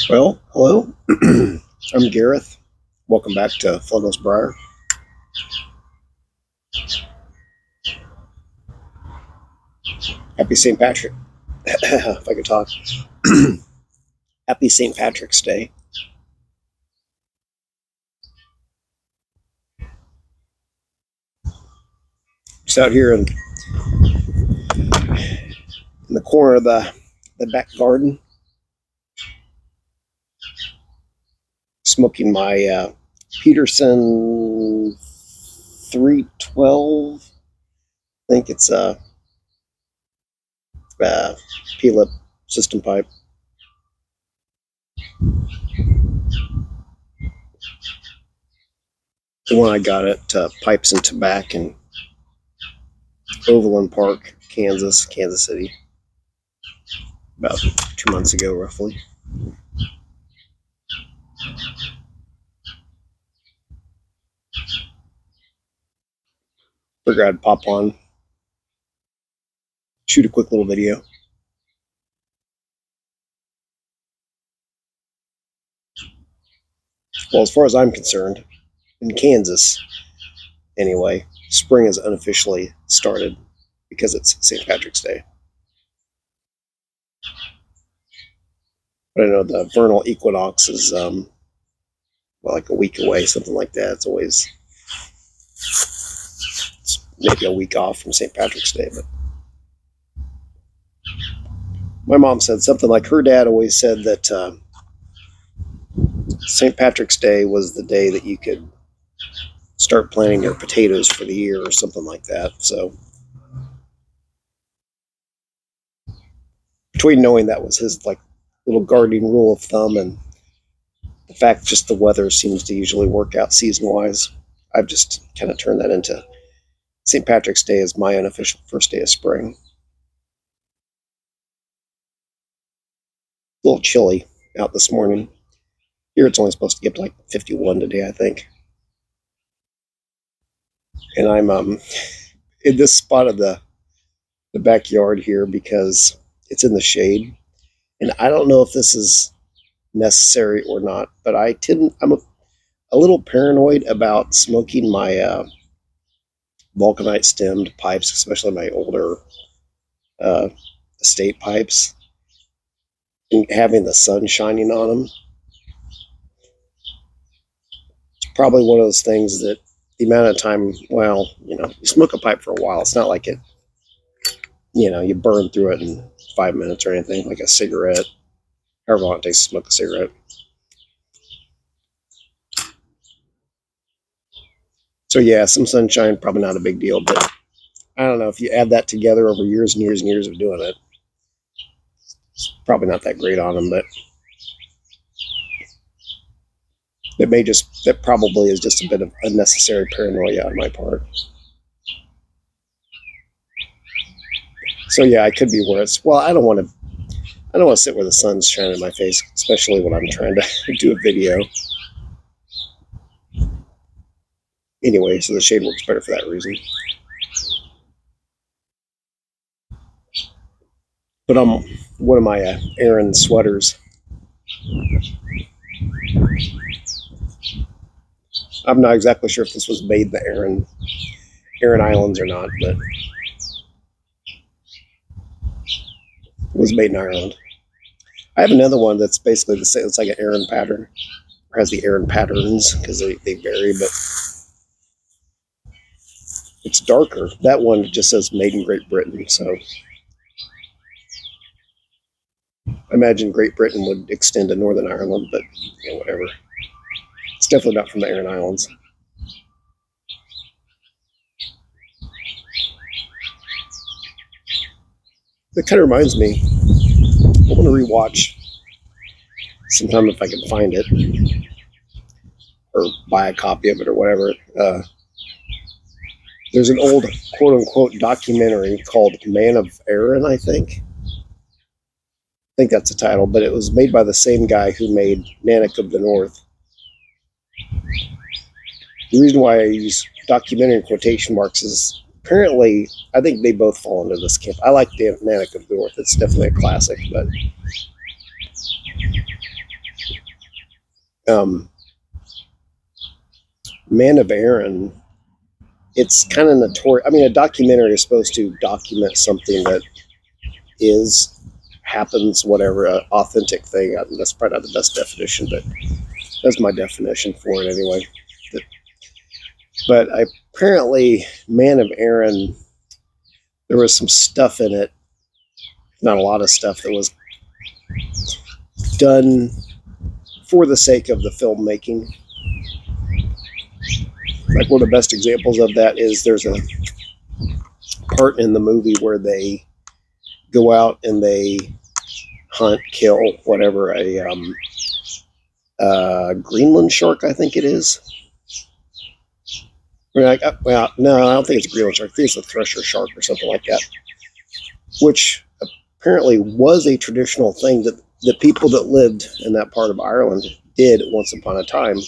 Well, hello. I'm Gareth. Welcome back to Flinders Briar. Happy St. Patrick. If I could talk. Happy St. Patrick's Day. Just out here in the corner of the back garden, smoking my Peterson 312. I think it's a P-lip system pipe. The one I got at Pipes and Tobacco in Overland Park, Kansas City, about 2 months ago, roughly. Figured I'd pop on, shoot a quick little video. Well, as far as I'm concerned, in Kansas, anyway, spring has unofficially started because it's St. Patrick's Day. But I know the vernal equinox is like a week away, something like that. It's maybe a week off from St. Patrick's Day. But my mom said something like her dad always said that St. Patrick's Day was the day that you could start planting your potatoes for the year or something like that. So between knowing that was his like little gardening rule of thumb and the fact just the weather seems to usually work out season-wise, I've just kind of turned that into St. Patrick's Day as my unofficial first day of spring. A little chilly out this morning. Here it's only supposed to get to like 51 today, I think. And I'm in this spot of the backyard here because it's in the shade. And I don't know if this is necessary or not, but I'm a little paranoid about smoking my vulcanite stemmed pipes, especially my older estate pipes, and having the sun shining on them. It's probably one of those things that the amount of time, you smoke a pipe for a while. It's not like it, you burn through it in 5 minutes or anything, like a cigarette, however long it takes to smoke a cigarette. So yeah, some sunshine, probably not a big deal, but I don't know, if you add that together over years and years and years of doing it, it's probably not that great on them, but that probably is just a bit of unnecessary paranoia on my part. So yeah, I could be worse. Well, I don't want to sit where the sun's shining in my face, especially when I'm trying to do a video. Anyway, so the shade works better for that reason. But one of my Aran sweaters. I'm not exactly sure if this was made in the Aran Islands or not, but it was made in Ireland. I have another one that's basically the same. It's like an Aran pattern, or has the Aran patterns because they vary, but it's darker. That one just says made in Great Britain, so I imagine Great Britain would extend to Northern Ireland, but whatever. It's definitely not from the Aran Islands. That kind of reminds me, I want to rewatch sometime if I can find it, or buy a copy of it or whatever. There's an old quote-unquote documentary called Man of Erin, I think. I think that's the title, but it was made by the same guy who made Nanook of the North. The reason why I use documentary quotation marks is apparently, I think they both fall into this camp. I like Nanook of the North. It's definitely a classic, but Um, Man of Aaron, it's kind of notorious. I mean, a documentary is supposed to document something that is, happens, whatever, an authentic thing. That's probably not the best definition, but that's my definition for it anyway. But apparently, Man of Aaron, there was some stuff in it, not a lot of stuff, that was done for the sake of the filmmaking. Like one of the best examples of that is there's a part in the movie where they go out and they hunt, kill, whatever, a Greenland shark, I think it is. Like, well, no, I don't think it's a Greenland shark. I think it's a thresher shark or something like that, which apparently was a traditional thing that the people that lived in that part of Ireland did once upon a time.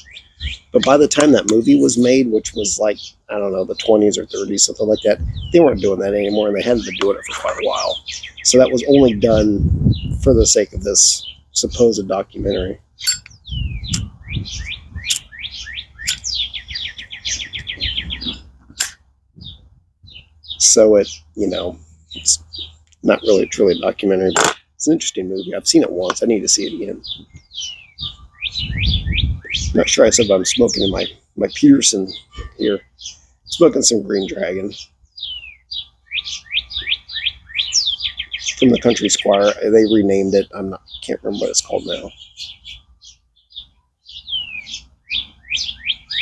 But by the time that movie was made, which was like, I don't know, the 20s or 30s, something like that, they weren't doing that anymore, and they hadn't been doing it for quite a while. So that was only done for the sake of this supposed documentary. So it's not really truly a documentary, but it's an interesting movie. I've seen it once. I need to see it again. Not sure I said, but I'm smoking in my Peterson here. Smoking some Green Dragon from the Country Squire. They renamed it. Can't remember what it's called now.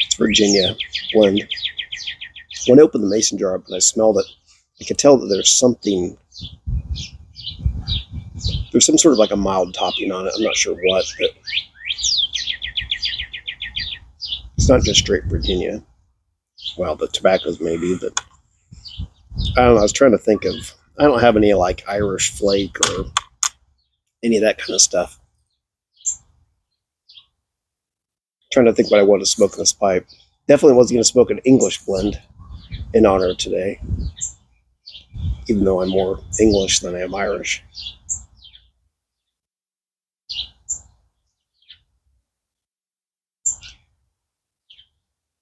It's Virginia blend. When I opened the mason jar up and I smelled it, I could tell that there's some sort of like a mild topping on it. I'm not sure what, but it's not just straight Virginia. Well, the tobaccos maybe, but I don't know. I was trying to think of, I don't have any like Irish flake or any of that kind of stuff. I'm trying to think what I want to smoke in this pipe. Definitely wasn't going to smoke an English blend in honor of today, even though I'm more English than I am Irish.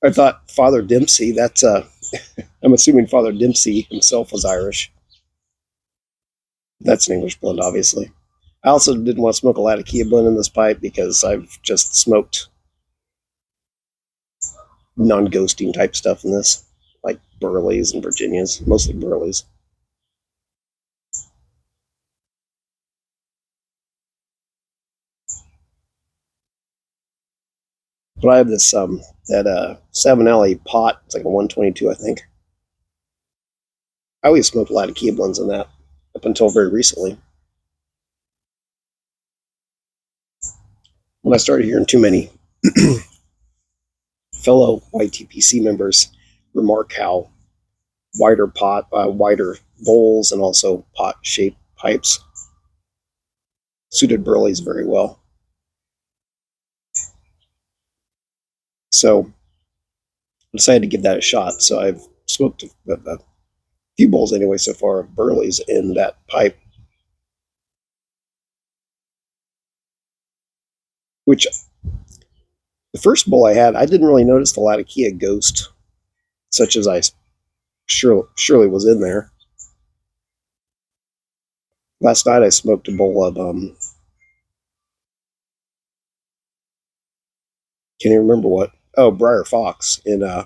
I thought Father Dempsey, that's I'm assuming Father Dempsey himself was Irish. That's an English blend, obviously. I also didn't want to smoke a Latakia blend in this pipe because I've just smoked non-ghosting type stuff in this, like Burleys and Virginias, mostly Burleys. But I have this that Savinelli pot. It's like a 122, I think. I always smoked Latakia blends in that up until very recently, when I started hearing too many fellow YTPC members remark how wider bowls, and also pot-shaped pipes suited Burleys very well. So I decided to give that a shot. So I've smoked a few bowls anyway so far of Burleys in that pipe, which the first bowl I had, I didn't really notice the Latakia ghost, such as I surely was in there. Last night I smoked a bowl of can't even remember what. Oh, Briar Fox in it,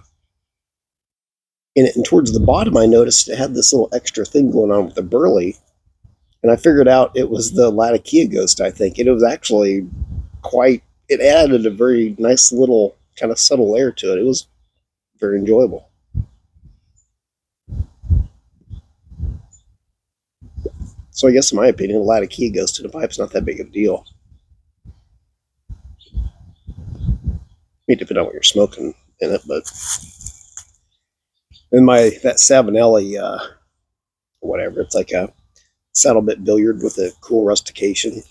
and towards the bottom I noticed it had this little extra thing going on with the Burley, and I figured out it was the Latakia ghost. I think it was actually quite. It added a very nice little kind of subtle layer to it. It was very enjoyable. So I guess in my opinion, the Latakia ghost in a pipe's not that big of a deal. I mean, depending on what you're smoking in it, but in that Savinelli, whatever, it's like a saddle bit billiard with a cool rustication.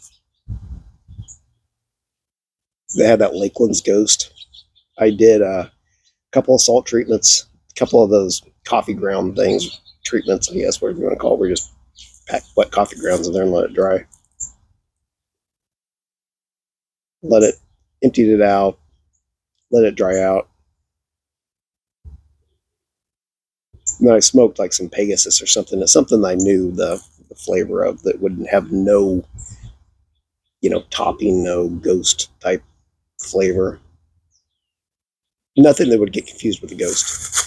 They had that Lakeland's Ghost. I did a couple of salt treatments, a couple of those coffee ground things, treatments, I guess, whatever you want to call it, where you just pack wet coffee grounds in there and let it dry. Let it emptied it out, let it dry out. And then I smoked like some Pegasus or something. It's something I knew the flavor of that wouldn't have no, topping, no ghost type flavor. Nothing that would get confused with a ghost.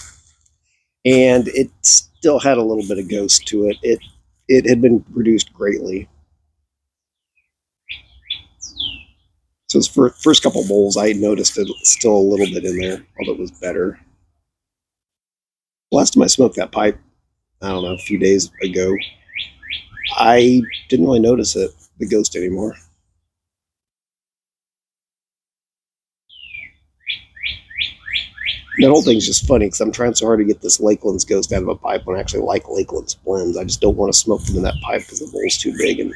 And it still had a little bit of ghost to it. It had been reduced greatly. So its first couple bowls, I noticed it still a little bit in there, although it was better. Last time I smoked that pipe, I don't know, a few days ago, I didn't really notice the ghost anymore. That whole thing's just funny because I'm trying so hard to get this Lakeland's ghost out of a pipe when I actually like Lakeland's blends. I just don't want to smoke them in that pipe because the bowl's too big. And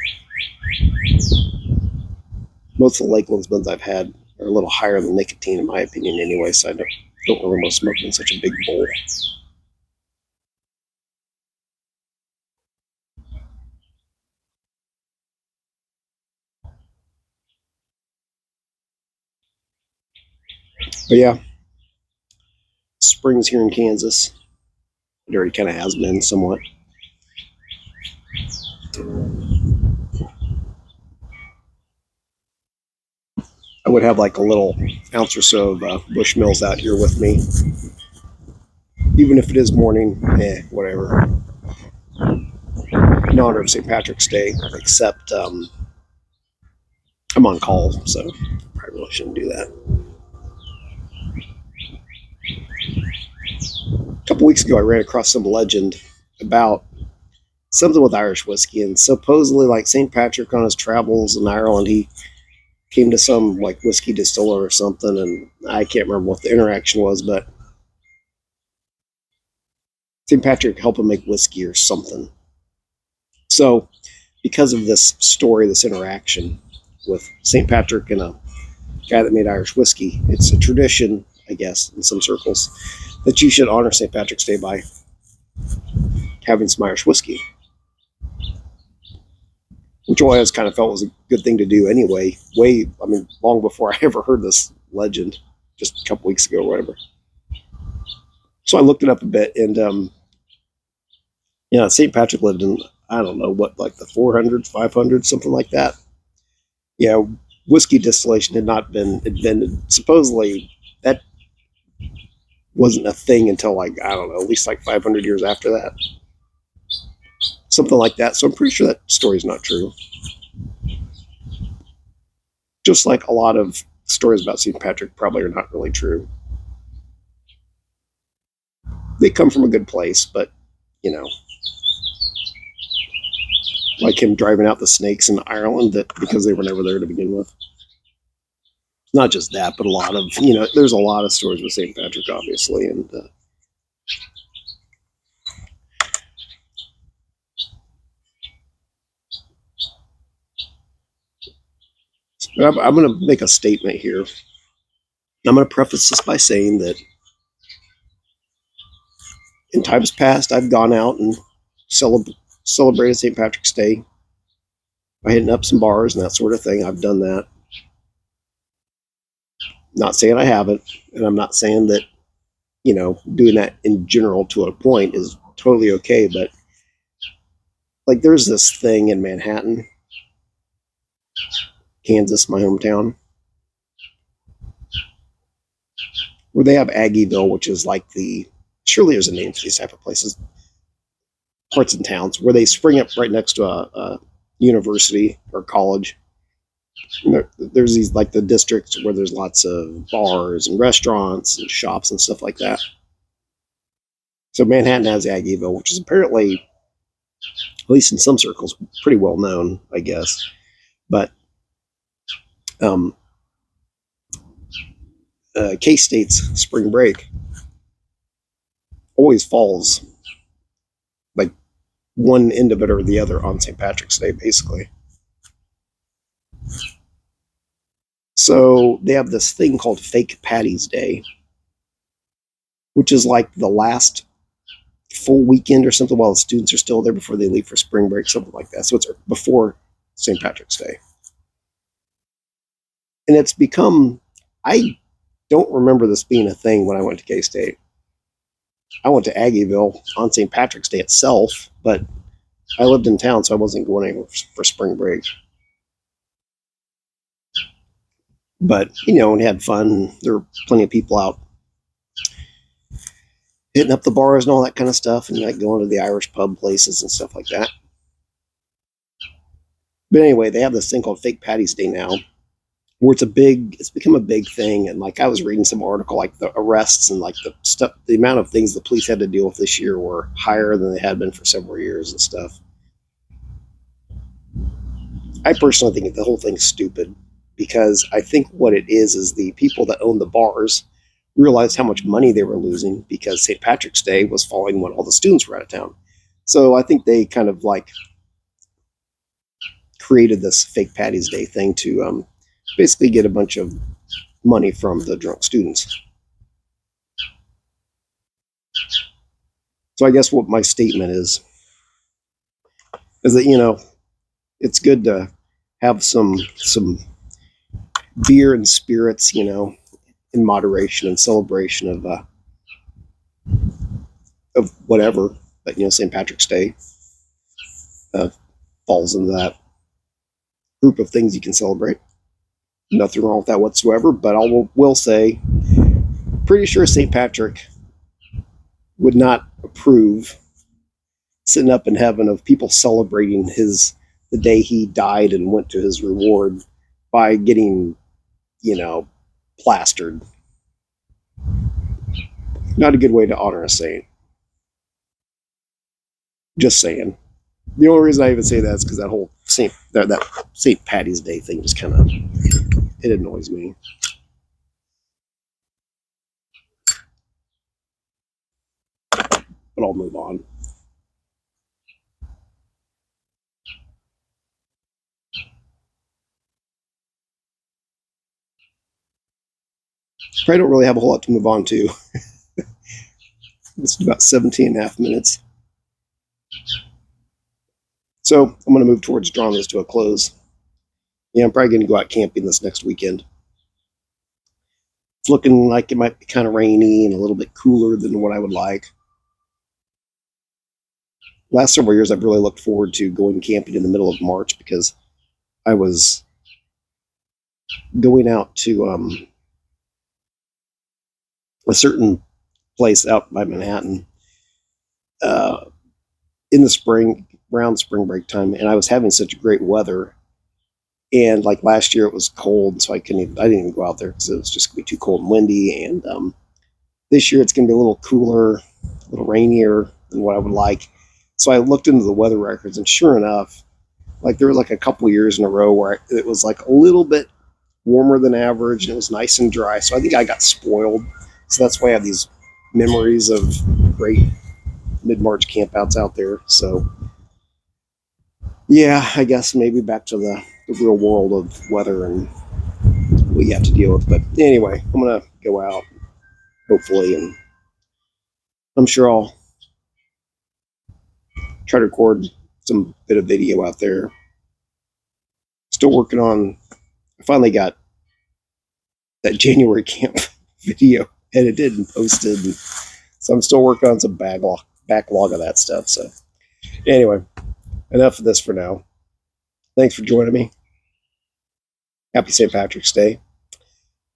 most of the Lakeland's blends I've had are a little higher than nicotine, in my opinion, anyway. So I don't really want to smoke them in such a big bowl. But yeah, spring's here in Kansas. It already kind of has been somewhat. I would have like a little ounce or so of Bushmills out here with me. Even if it is morning, whatever. In honor of St. Patrick's Day, except I'm on call, so I probably really shouldn't do that. A couple weeks ago, I ran across some legend about something with Irish whiskey, and supposedly, like St. Patrick on his travels in Ireland, he came to some like whiskey distiller or something, and I can't remember what the interaction was, but St. Patrick helped him make whiskey or something. So, because of this story, this interaction with St. Patrick and a guy that made Irish whiskey, it's a tradition, I guess, in some circles, that you should honor St. Patrick's Day by having some Irish whiskey, which I always kind of felt was a good thing to do anyway. Long before I ever heard this legend, just a couple weeks ago or whatever. So I looked it up a bit, and St. Patrick lived in, I don't know what, like the 400s, 500s, something like that. Yeah, whiskey distillation had not been invented. Supposedly, that wasn't a thing until like, I don't know, at least like 500 years after that. Something like that. So I'm pretty sure that story's not true. Just like a lot of stories about St. Patrick probably are not really true. They come from a good place, but, like him driving out the snakes in Ireland because they were never there to begin with. Not just that, but a lot of, there's a lot of stories with St. Patrick, obviously, and I'm going to make a statement here. I'm going to preface this by saying that in times past, I've gone out and celebrated St. Patrick's Day by hitting up some bars and that sort of thing. I've done that. Not saying I haven't, and I'm not saying that, doing that in general to a point is totally okay, but like there's this thing in Manhattan, Kansas, my hometown, where they have Aggieville, which is like surely there's a name for these type of places, parts and towns, where they spring up right next to a university or college. There's these like the districts where there's lots of bars and restaurants and shops and stuff like that. So Manhattan has Aggieville, which is apparently, at least in some circles, pretty well known, I guess. But K-State's spring break always falls like one end of it or the other on St. Patrick's Day, basically. So they have this thing called Fake Patty's Day, which is like the last full weekend or something while the students are still there before they leave for spring break, something like that. So it's before St. Patrick's Day. And it's become I don't remember this being a thing when I went to K-State. I went to Aggieville on St. Patrick's Day itself, but I lived in town, so I wasn't going anywhere for spring break. But, and had fun. There were plenty of people out hitting up the bars and all that kind of stuff, and like going to the Irish pub places and stuff like that. But anyway, they have this thing called Fake Patty's Day now, where it's become a big thing. And like I was reading some article, like the arrests and like the amount of things the police had to deal with this year were higher than they had been for several years and stuff. I personally think the whole thing's stupid, because I think what it is the people that own the bars realized how much money they were losing because St. Patrick's Day was falling when all the students were out of town. So I think they kind of like created this Fake Patty's Day thing to basically get a bunch of money from the drunk students. So I guess what my statement is that, it's good to have some beer and spirits, in moderation and celebration of whatever. But St. Patrick's Day falls into that group of things you can celebrate. Nothing wrong with that whatsoever. But I will say, pretty sure St. Patrick would not approve sitting up in heaven of people celebrating the day he died and went to his reward by getting, plastered. Not a good way to honor a saint. Just saying. The only reason I even say that is because that whole that St. Patty's Day thing just kind of, it annoys me. But I'll move on. Probably don't really have a whole lot to move on to. It's about 17 and a half minutes. So I'm going to move towards drawing this to a close. Yeah, I'm probably going to go out camping this next weekend. It's looking like it might be kind of rainy and a little bit cooler than what I would like. Last several years, I've really looked forward to going camping in the middle of March because I was going out to a certain place out by Manhattan in the spring, around spring break time, and I was having such great weather. And like last year, it was cold, so I didn't even go out there because it was just going to be too cold and windy. And this year, it's going to be a little cooler, a little rainier than what I would like. So I looked into the weather records, and sure enough, like there were like a couple years in a row where it was like a little bit warmer than average, and it was nice and dry. So I think I got spoiled. So that's why I have these memories of great mid-March campouts out there. So yeah, I guess maybe back to the real world of weather and what you have to deal with. But anyway, I'm going to go out, hopefully, and I'm sure I'll try to record some bit of video out there. Still working on, I finally got that January camp video edited and posted. And so I'm still working on some backlog of that stuff. So anyway, enough of this for now. Thanks for joining me. Happy St. Patrick's Day.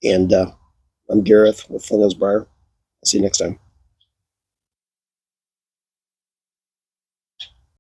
And I'm Gareth with Flinders Briar. I'll see you next time.